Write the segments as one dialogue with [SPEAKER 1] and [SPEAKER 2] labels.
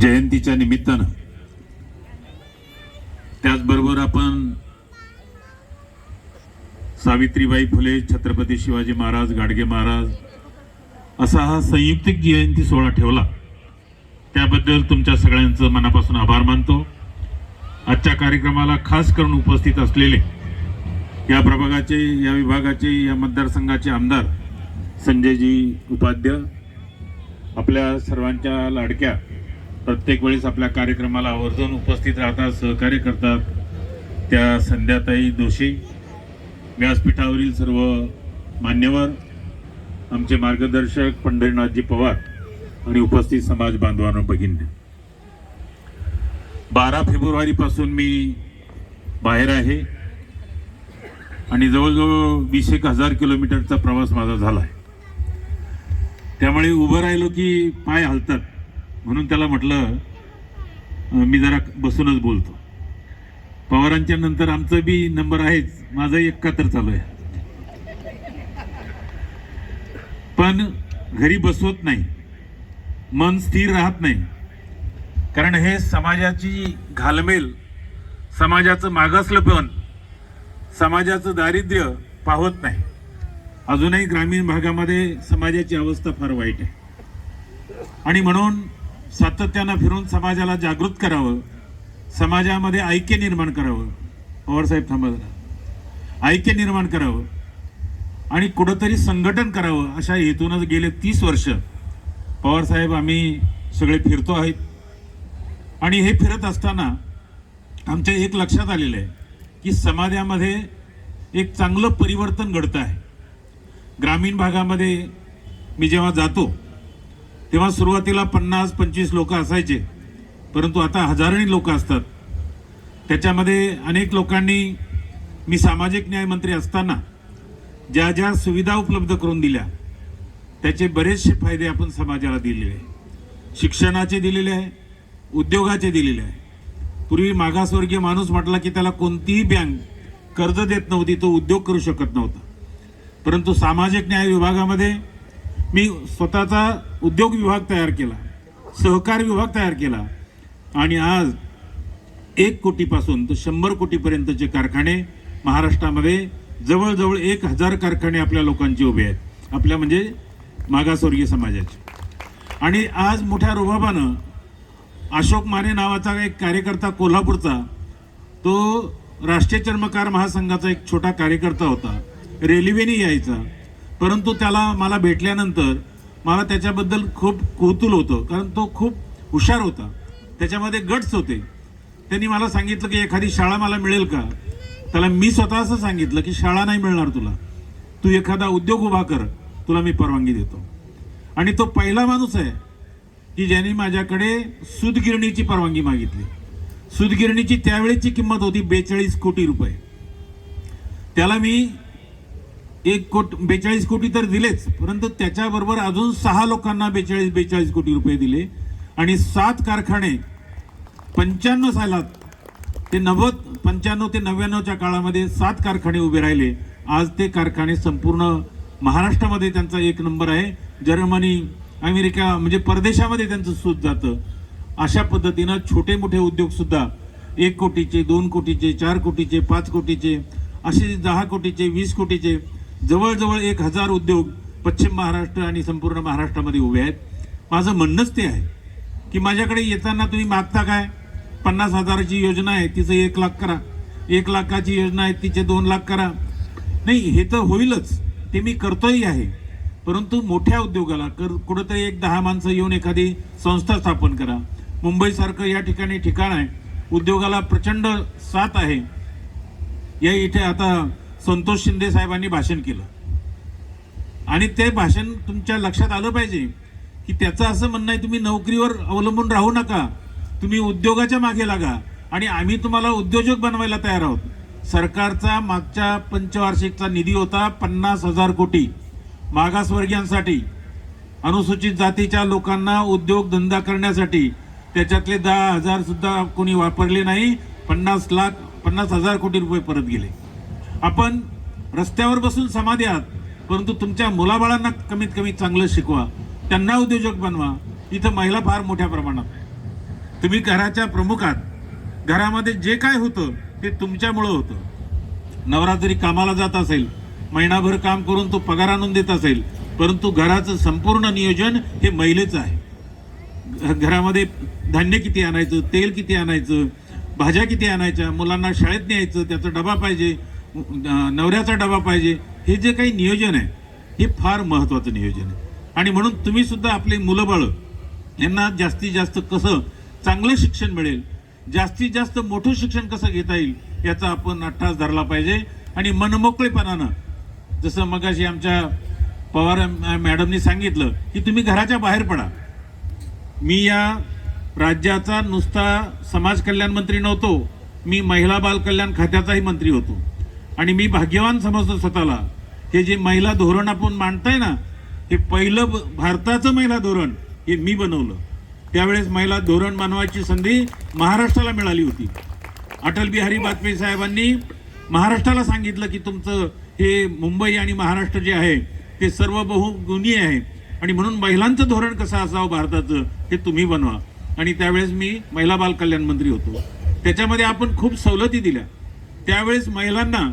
[SPEAKER 1] जयंतीच्या निमित्तानं त्याचबरोबर आपण सावित्रीबाई फुले, छत्रपती शिवाजी महाराज, गाडगे महाराज असा हा संयुक्तिक जयंती सोहळा ठेवला, त्याबद्दल तुमच्या सगळ्यांचं मनापासून आभार मानतो। आजच्या कार्यक्रमाला खास करून उपस्थित असलेले या प्रभागाचे, या विभागाचे, या मतदारसंघाचे आमदार संजयजी उपाध्याय, आपल्या सर्वांच्या लाडक्या, प्रत्येक वेळेस आपल्या कार्यक्रमाला आवर्जून उपस्थित राहतात, सहकार्य करतात, त्या संध्याताई जोशी, व्यासपीठावरील सर्व मान्यवर, आमचे मार्गदर्शक पंढरीनाथजी पवार आणि उपस्थित समाज बांधवांनो, भगिनी, 12 फेब्रुवारी पासून मी बाहेर आहे आणि जवळजवळ 20,000 किलोमीटरचा प्रवास माझा झाला आहे। त्यामुळे उभं राहिलो की पाय हलतात, म्हणून त्याला म्हटलं मी जरा बसूनच बोलतो। पवारांच्या नंतर आमचं बी नंबर आहेच, माझं 71 चालू आहे, पण घरी बसवत नाही, मन स्थिर राहत नाही, कारण हे समाजाची घालमेल, समाजाचं मागासलेपण, समाजाचं दारिद्र्य पाहत नाही। अजूनही ग्रामीण भागामध्ये समाजाची अवस्था फार वाईट आहे आणि म्हणून सातत्यानं फिरून समाजाला जागृत करावं, समाजामध्ये ऐक्य निर्माण करावं, पवारसाहेब थांबा जरा, ऐक्य निर्माण करावं आणि कुठंतरी संघटन करावं, अशा हेतूनच गेले 30 वर्ष पवारसाहेब आम्ही सगळे फिरतो आहेत। आणि हे फिरत असताना आमच्या एक लक्षात आलेलं आहे की समाजामध्ये एक चांगलं परिवर्तन घडतं आहे। ग्रामीण भागामध्ये मी जेव्हा जातो तेव्हा सुरुवातीला 50-25 लोक असायचे, परंतु आता हजारोनी लोक असतात। त्याच्यामध्ये अनेक लोकांनी मी सामाजिक न्याय मंत्री असताना ज्या ज्या सुविधा उपलब्ध करून दिल्या त्याचे बरेचसे फायदे आपण समाजाला दिलेले आहे। शिक्षणाचे दिलेले आहे, उद्योगाचे दिलेले आहे। पूर्वी मागासवर्गीय माणूस म्हटला की त्याला कोणतीही बँक कर्ज देत नव्हती, तो उद्योग करू शकत नव्हता, परंतु सामाजिक न्याय विभागामध्ये मी स्वतःचा उद्योग विभाग तयार केला, सहकार विभाग तयार केला आणि आज 1 कोटीपासून तर 100 कोटीपर्यंतचे कारखाने महाराष्ट्रामध्ये, जवळजवळ 1000 कारखाने आपल्या लोकांचे उभे आहेत, आपल्या म्हणजे मागासवर्गीय समाजाचे। आणि आज मोठ्या रुबाबानं अशोक माने नावाचा एक कार्यकर्ता कोल्हापूरचा, तो राष्ट्रीय चर्मकार महासंघाचा एक छोटा कार्यकर्ता होता, रेल्वेने यायचा, परंतु त्याला मला भेटल्यानंतर मला त्याच्याबद्दल खूप कौतूहल होतं, कारण तो खूप हुशार होता, त्याच्यामध्ये गट्स होते। त्यांनी मला सांगितलं की एखादी शाळा मला मिळेल का? त्याला मी स्वतः असं सांगितलं की शाळा नाही मिळणार तुला, तू एखादा उद्योग उभा कर, तुला मी परवानगी देतो। आणि तो पहिला माणूस आहे की ज्यांनी माझ्याकडे सूतगिरणीची परवानगी मागितली। सूतगिरणीची त्यावेळेची किंमत होती 42 कोटी रुपये। त्याला मी 42 कोटी तर दिलेच, परंतु त्याच्याबरोबर अजून 6 लोकांना 42 कोटी रुपये दिले आणि 7 कारखाने 95 सालात ते 95 ते 99च्या काळामध्ये 7 कारखाने उभे राहिले। आज ते कारखाने संपूर्ण महाराष्ट्रामध्ये त्यांचा 1 नंबर आहे। जर्मनी, अमेरिका म्हणजे परदेशामध्ये त्यांचं सूत जातं। अशा पद्धतीनं छोटे मोठे उद्योग सुद्धा 1 कोटीचे, 2 कोटीचे, 4 कोटीचे, 5 कोटीचे, असे 10 कोटीचे, 20 कोटीचे, जवळजवळ 1000 उद्योग पश्चिम महाराष्ट्र आणि संपूर्ण महाराष्ट्रामध्ये उभे आहेत। माझं म्हणणंच ते आहे की माझ्याकडे येताना तुम्ही मागता काय? 50,000ची योजना आहे, तिचं 1 लाख करा, 1 लाखाची योजना आहे, तिचे 2 लाख करा। नाही, हे तर होईलच, ते मी करतोही आहे, परंतु मोठ्या उद्योगाला कुठंतरी 1-10 माणसं येऊन एखादी संस्था स्थापन करा। मुंबईसारखं या ठिकाणी ठिकाण आहे, उद्योगाला प्रचंड साथ आहे। या इथे आता संतोष शिंदे साहेबांनी भाषण केलं आणि ते भाषण तुमच्या लक्षात आलं पाहिजे की त्याचं असं म्हणणं आहे, तुम्ही नोकरीवर अवलंबून राहू नका, तुम्ही उद्योगाच्या मागे लागा आणि आम्ही तुम्हाला उद्योजक बनवायला तयार आहोत। सरकारचा मागच्या पंचवार्षिकचा निधी होता 50,000 कोटी मागासवर्गीयांसाठी, अनुसूचित जातीच्या लोकांना उद्योगधंदा करण्यासाठी। त्याच्यातले 10,000 सुद्धा कोणी वापरले नाही, 50,000 कोटी रुपये परत गेले। आपण रस्त्यावर बसून समाधी आहात, परंतु तुमच्या मुलाबाळांना कमीत कमी चांगलं शिकवा, त्यांना उद्योजक बनवा। इथं महिला फार मोठ्या प्रमाणात आहे, तुम्ही घराच्या प्रमुख आहात. घरामध्ये जे काय होतं ते तुमच्यामुळं होतं. नवरा जरी कामाला जात असेल, महिनाभर काम करून तो पगार आणून देत असेल, परंतु घराचं संपूर्ण नियोजन हे महिलेचं आहे. घरामध्ये धान्य किती आणायचं, तेल किती आणायचं, भाज्या किती आणायच्या, मुलांना शाळेत न्यायचं, त्याचा डबा पाहिजे, नवऱ्याचा डबा पाहिजे, हे जे काही नियोजन आहे हे फार महत्त्वाचं नियोजन आहे. आणि म्हणून तुम्ही सुद्धा आपली मुलंबाळं यांना जास्तीत जास्त कसं चांगलं शिक्षण मिळेल, जास्तीत जास्त मोठं शिक्षण कसं घेता येईल याचा आपण अट्टास धरला पाहिजे. आणि मनमोकळेपणानं, जसं मगाशी आमच्या पवार मॅडमनी सांगितलं की तुम्ही घराच्या बाहेर पडा. मी या राज्याचा नुसता समाज कल्याण मंत्री नव्हतो, मी महिला बाल कल्याण खात्याचाही मंत्री होतो. आणि मी भाग्यवान समजतो स्वतःला. हे जे महिला धोरण आपण मांडताय ना, हे पहिलं भारताचं महिला धोरण हे मी बनवलं. त्यावेळेस महिला धोरण बनवायची संधी महाराष्ट्राला मिळाली होती. अटल बिहारी वाजपेयी साहेबांनी महाराष्ट्राला सांगितलं की तुमचं हे मुंबई आणि महाराष्ट्र जे आहे ते सर्व बहुगुणीय आहे आणि म्हणून महिलांचं धोरण कसं असावं भारताचं हे तुम्ही बनवा. आणि त्यावेळेस मी महिला बाल कल्याण मंत्री होतो. त्याच्यामध्ये आपण खूप सवलती दिल्या. त्यावेळेस महिलांना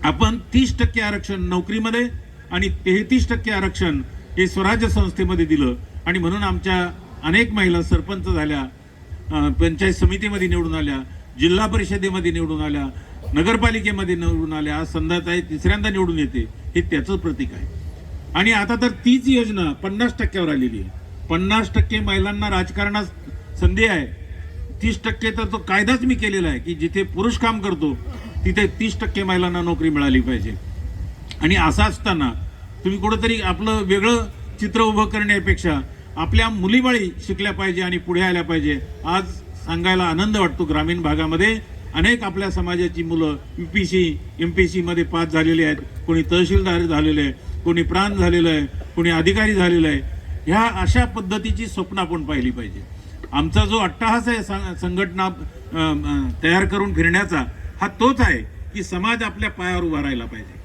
[SPEAKER 1] आपण 30% आरक्षण नोकरीमध्ये आणि 33% आरक्षण हे स्वराज्य संस्थेमध्ये दिलं. आणि म्हणून आमच्या अनेक महिला सरपंच झाल्या, पंचायत समितीमध्ये निवडून आल्या, जिल्हा परिषदेमध्ये निवडून आल्या, नगरपालिकेमध्ये निवडून आल्या. आज संध्याताई तिसऱ्यांदा निवडून येते, हे त्याचं प्रतीक आहे. आणि आता तर तीच योजना 50%वर आलेली आहे. 50% महिलांना राजकारणात संधी आहे. 30% तर तो कायदाच मी केलेला आहे की जिथे पुरुष काम करतो तिथे 30% महिलांना नोकरी मिळाली पाहिजे. आणि असं असताना तुम्ही कुठंतरी आपलं वेगळं चित्र उभं करण्यापेक्षा आपल्या मुलीबाळी शिकल्या पाहिजे आणि पुढे आल्या पाहिजे. आज सांगायला आनंद वाटतो, ग्रामीण भागामध्ये अनेक आपल्या समाजाची मुलं UPC MPC मध्ये पास झालेली आहेत. कोणी तहसीलदार झालेले आहे, कोणी प्रांत झालेलं आहे, कोणी अधिकारी झालेलं आहे. ह्या अशा पद्धतीची स्वप्न आपण पाहिली पाहिजे. आमचा जो अट्टाहास आहे संघटना तयार करून फिरण्याचा, हा तोच आहे की समाज आपल्या पायावर उभा राहिला पाहिजे.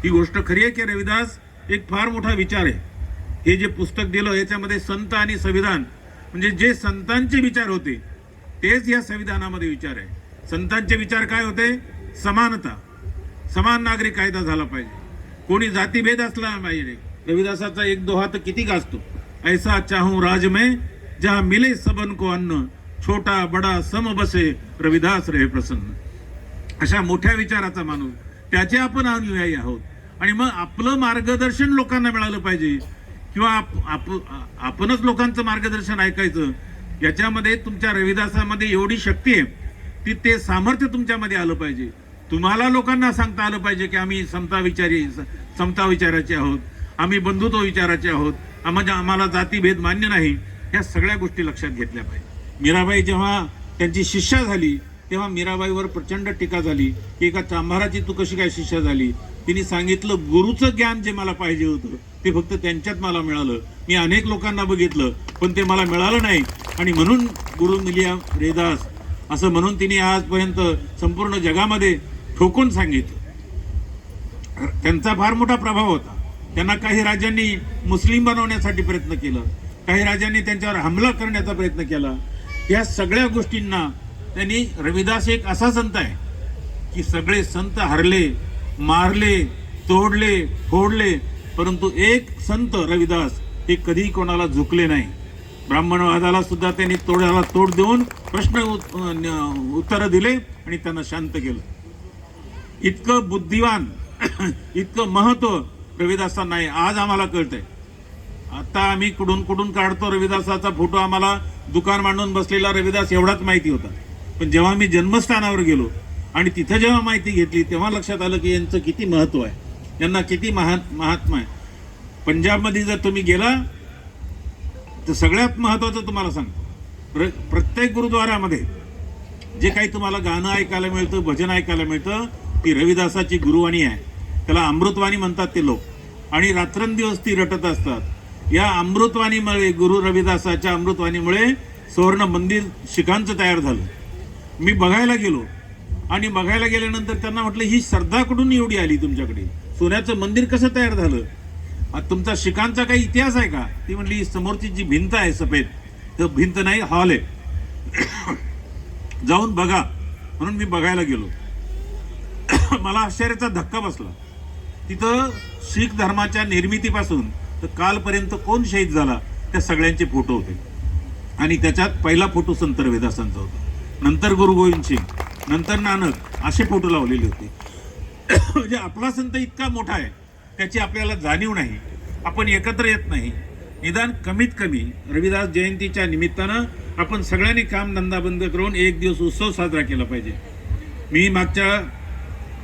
[SPEAKER 1] ही गोष्ट खरी आहे की रविदास एक फार मोठा विचार आहे. हे जे पुस्तक दिलं याच्यामध्ये संत आणि संविधान, म्हणजे जे संतांचे विचार होते तेच या संविधानामध्ये विचार आहे. संतांचे विचार काय होते? समानता, समान नागरिक कायदा झाला पाहिजे, कोणी जातीभेद असला पाहिजे. रविदासाचा एक दोहा तर किती गाजतो, ऐसा चाहूं राज में जहां मिले सबन को अन्न, छोटा बडा सम बसे रविदास रहे प्रसन्न. अशा मोठ्या विचाराचा माणूस, त्याचे आपण अनुयायी आहोत. आणि मग आपलं मार्गदर्शन लोकांना मिळालं पाहिजे किंवा आपणच लोकांचं मार्गदर्शन ऐकायचं. याच्यामध्ये तुमच्या रविदासामध्ये एवढी शक्ती आहे की ते सामर्थ्य तुमच्यामध्ये आलं पाहिजे. तुम्हाला लोकांना सांगता आलं पाहिजे की आम्ही समता विचाराचे आहोत, आम्ही बंधुत्व विचाराचे आहोत, आम्हाला जातीभेद मान्य नाही. ह्या सगळ्या गोष्टी लक्षात घेतल्या पाहिजे. मीराबाई जेव्हा त्यांची शिष्या झाली तेव्हा मीराबाईवर प्रचंड टीका झाली की एका चांभाराची तू कशी काय शिष्या झाली. तिने सांगितलं गुरुचं ज्ञान जे मला पाहिजे होतं ते फक्त त्यांच्यात मला मिळालं. मी अनेक लोकांना बघितलं पण ते मला मिळालं नाही आणि म्हणून गुरु मिलिया रैदास असं म्हणून तिने आजपर्यंत संपूर्ण जगामध्ये ठोकून सांगितलं. त्यांचा फार मोठा प्रभाव होता. त्यांना काही राजांनी मुस्लिम बनवण्यासाठी प्रयत्न केला, काही राजांनी त्यांच्यावर हमला करण्याचा प्रयत्न केला. या सगळ्या गोष्टींना त्यांनी, रविदास एक असा संत आहे की सगळे संत हरले, मारले, तोडले, फोडले, परंतु एक संत रविदास हे कधी कोणाला झुकले नाही. ब्राह्मणवादाला सुद्धा त्यांनी तोडाला तोड देऊन प्रश्न उत्तर दिले आणि त्यांना शांत केलं. इतकं बुद्धिवान, इतकं महत्व रविदासांना आहे. आज आम्हाला कळतंय. आता आम्ही कुठून काढतो रविदासाचा फोटो, आम्हाला दुकान मांडून बसलेला रविदास एवढाच माहिती होता. पण जेव्हा मी जन्मस्थानावर गेलो आणि तिथं जेव्हा माहिती घेतली तेव्हा लक्षात आलं की यांचं किती महत्व आहे, यांना किती महात्मा आहे. पंजाबमध्ये जर तुम्ही गेला तर सगळ्यात महत्वाचं तुम्हाला सांगतो, प्रत्येक गुरुद्वारामध्ये जे काही तुम्हाला गाणं ऐकायला मिळतं, भजन ऐकायला मिळतं, ती रविदासाची गुरुवाणी आहे. त्याला अमृतवाणी म्हणतात ते लोक. आणि रात्रंदिवस ती रटत असतात. या अमृतवाणीमुळे, गुरु रविदासाच्या अमृतवाणीमुळे सुवर्ण मंदिर शिखांचं तयार झालं. मी बघायला गेलो आणि बघायला गेल्यानंतर त्यांना म्हटलं ही श्रद्धा कुठून एवढी आली तुमच्याकडे, सोन्याचं मंदिर कसं तयार झालं, तुमचा शिखांचा काही इतिहास आहे का. ती म्हटली समोरची जी भिंत आहे सफेद, तर भिंत नाही, हॉल आहे. जाऊन बघा म्हणून मी बघायला गेलो. मला आश्चर्याचा धक्का बसला. तिथं शीख धर्माच्या निर्मितीपासून तर कालपर्यंत कोण शहीद झाला त्या सगळ्यांचे फोटो होते. आणि त्याच्यात पहिला फोटो संत रविदासांचा होता, नंतर गुरु गोविंद सिंग, नंतर नानक, असे फोटो लावलेले होते. म्हणजे आपला संत इतका मोठा आहे त्याची आपल्याला जाणीव नाही. आपण एकत्र येत नाही. निदान कमीत कमी रविदास जयंतीच्या निमित्तानं आपण सगळ्यांनी कामधंदा बंद करून एक दिवस उत्सव साजरा केला पाहिजे. मी मागच्या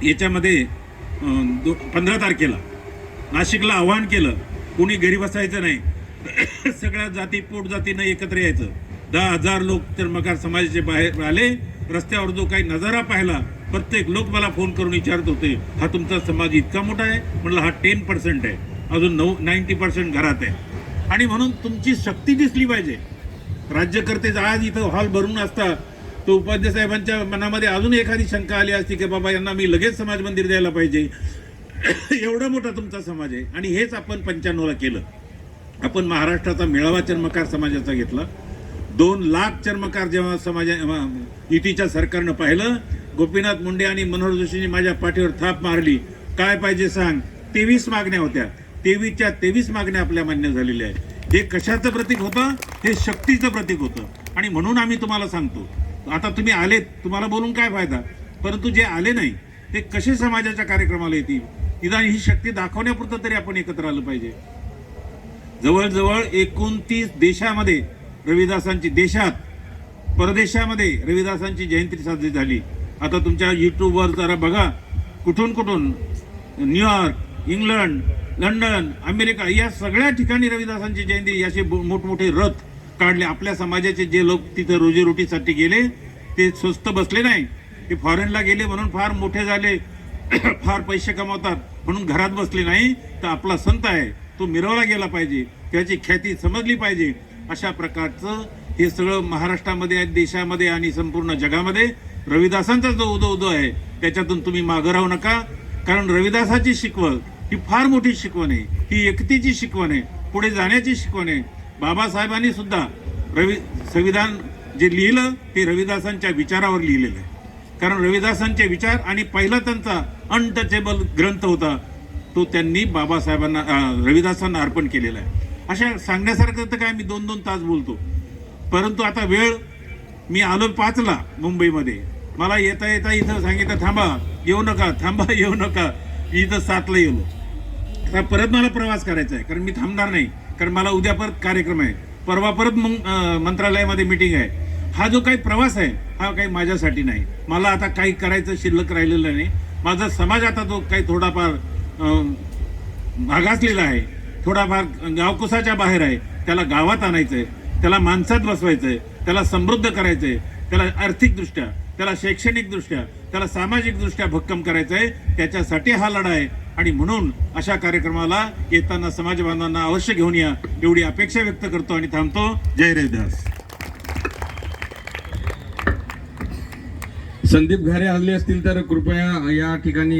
[SPEAKER 1] याच्यामध्ये 15 तारखेला नाशिकला आवाहन केलं, कोणी घरी बसायचं नाही, सगळ्या जाती पोटजातीनं एकत्र यायचं. 10,000 लोक चर्मकार समाजाचे बाहेर आले. रस्त्यावर जो काही नजारा पाहिला, प्रत्येक लोक मला फोन करून विचारत होते, हा तुमचा समाज इतका मोठा आहे? म्हटलं हा 10% आहे, अजून 90% घरात आहे. आणि म्हणून तुमची शक्ती दिसली पाहिजे. राज्यकर्ते आज इथं हॉल भरून असता तो उपाध्याय साहेबांच्या मनामध्ये अजून एखादी शंका आली असती की बाबा यांना मी लगेच समाज मंदिर द्यायला पाहिजे. एवढा मोठा तुमचा समाज आहे. आणि हेच आपण 95ला केलं. आपण महाराष्ट्राचा मेळावा चर्मकार समाजाचा घेतला. 2 लाख चर्मकार जेव्हा युतीच्या सरकारनं पाहिलं, गोपीनाथ मुंडे आणि मनोहर जोशींनी माझ्या पाठीवर थाप मारली, काय पाहिजे सांग. 23 मागण्या होत्या. 23च्या 23 मागण्या आपल्या मान्य झालेल्या आहेत. हे कशाचं प्रतीक होतं? हे शक्तीचं प्रतीक होतं. आणि म्हणून आम्ही तुम्हाला सांगतो, आता तुम्ही आलेत, तुम्हाला बोलून काय फायदा, परंतु जे आले नाही ते कसे समाजाच्या कार्यक्रमाला येतील? निदान ही शक्ती दाखवण्यापुरतं तरी आपण एकत्र आलं पाहिजे. जवळजवळ 29 देशामध्ये रविदासांची, देशात परदेशामध्ये रविदासांची जयंती साजरी झाली. आता तुमच्या यूट्यूबवर जरा बघा, कुठून कुठून न्यूयॉर्क, इंग्लंड, लंडन, अमेरिका या सगळ्या ठिकाणी रविदासांची जयंती असे मोठमोठे रथ काढले. आपल्या समाजाचे जे लोक तिथे रोजीरोटीसाठी गेले ते स्वस्त बसले नाही, ते फॉरेनला गेले म्हणून फार मोठे झाले, फार पैसे कमावतात म्हणून घरात बसले नाही. तर आपला संत आहे तो मिरवला गेला पाहिजे, त्याची ख्याती समजली पाहिजे. अशा प्रकारचं हे सगळं महाराष्ट्रामध्ये, देशामध्ये आणि संपूर्ण जगामध्ये रविदासांचा जो उदो आहे त्याच्यातून तुम्ही मागं राहू नका. कारण रविदासाची शिकवण ही फार मोठी शिकवण आहे. ही एकतेची शिकवण आहे, पुढे जाण्याची शिकवण आहे. बाबासाहेबांनी सुद्धा संविधान जे लिहिलं ते रविदासांच्या विचारावर लिहिलेलं आहे. कारण रविदासांचे विचार आणि पहिला त्यांचा अनटचेबल ग्रंथ होता तो त्यांनी बाबासाहेबांना, रविदासांना अर्पण केलेला आहे. अशा सांगण्यासारखं तर काय मी 2-2 तास बोलतो, परंतु आता वेळ, मी आलो 5ला मुंबईमध्ये, मला येता येता इथं सांगितलं थांबा येऊ नका, थांबा येऊ नका. इथं 7ला गेलो. आता परत मला प्रवास करायचा आहे, कारण मी थांबणार नाही, कारण मला उद्या परत कार्यक्रम आहे, परवा परत मंत्रालयामध्ये मीटिंग आहे. हा जो काही प्रवास आहे हा काही माझ्यासाठी नाही. मला आता काही करायचं शिल्लक राहिलेलं नाही. माझा समाज आता जो काही थोडाफार मागासलेला आहे, थोडाफार गावकुसाच्या बाहेर आहे, त्याला गावात आणायचं आहे, त्याला माणसात बसवायचं आहे, त्याला समृद्ध करायचं आहे, त्याला आर्थिकदृष्ट्या, त्याला शैक्षणिकदृष्ट्या, त्याला सामाजिकदृष्ट्या भक्कम करायचं आहे. त्याच्यासाठी हा लढा आहे. आणि म्हणून अशा कार्यक्रमाला येताना समाज बांधवांना अवश्य घेऊन या एवढी अपेक्षा व्यक्त करतो आणि थांबतो. जय रविदास.
[SPEAKER 2] संदीप घारे हल्ले असतील तर कृपया या ठिकाणी